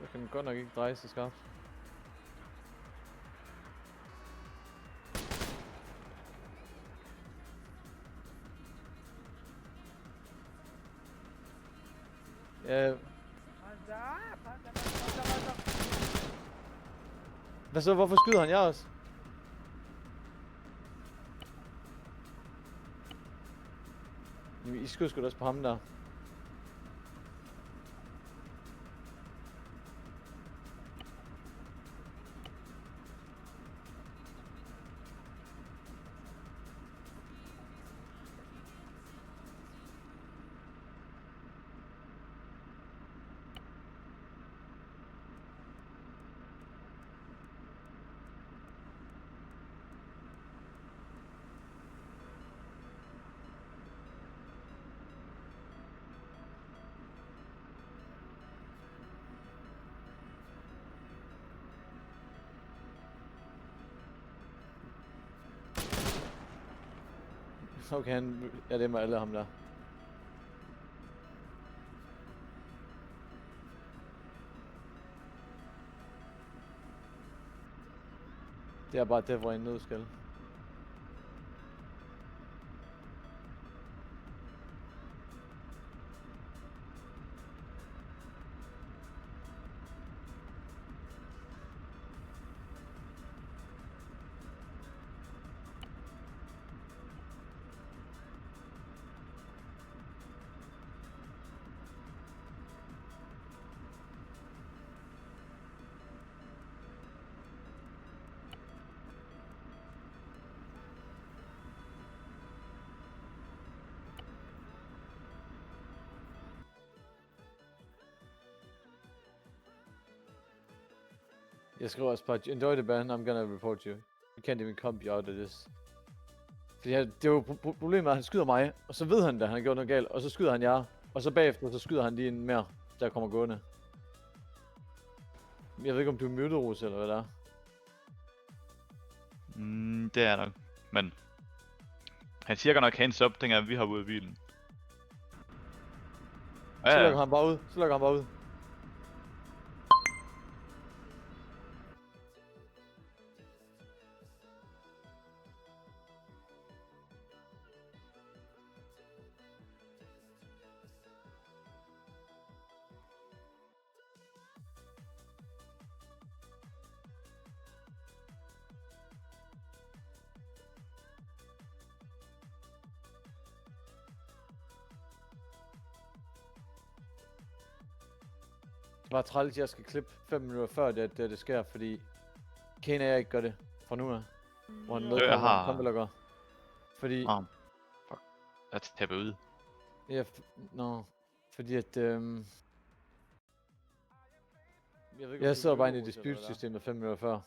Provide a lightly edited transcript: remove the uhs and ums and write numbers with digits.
Jeg kan godt nok ikke dreje så skarpt. Ja. Hvad så? Hvorfor skyder han jer også? I skød sgu da også på ham der. Okay, ja, det er mig alle ham der. Det er bare det, hvor en nødskal. Jeg skriver også bare, enjoy the ban, I'm gonna report you. You can't even comp you out of this. Fordi det er jo problemet, at han skyder mig, og så ved han da, han har gjort noget galt, og så skyder han jer. Og så bagefter, så skyder han lige en mere, der kommer gående. Jeg ved ikke, om du er muted, Rose, eller hvad det er. Det er nok. Men han siger godt nok hands up, dengang vi har ude af bilen. Så lukker han bare ud. Så lukker han bare ud. Det var træls, jeg skal klippe 5 minutter før det sker, fordi Kane og jeg ikke gør det fra nu af. Hvor han medkommer kompelukker. Fordi... Fuck. Jeg taber ud. Ja, fordi at... Jeg sidder bare inde i dispute-systemet 5 minutter før.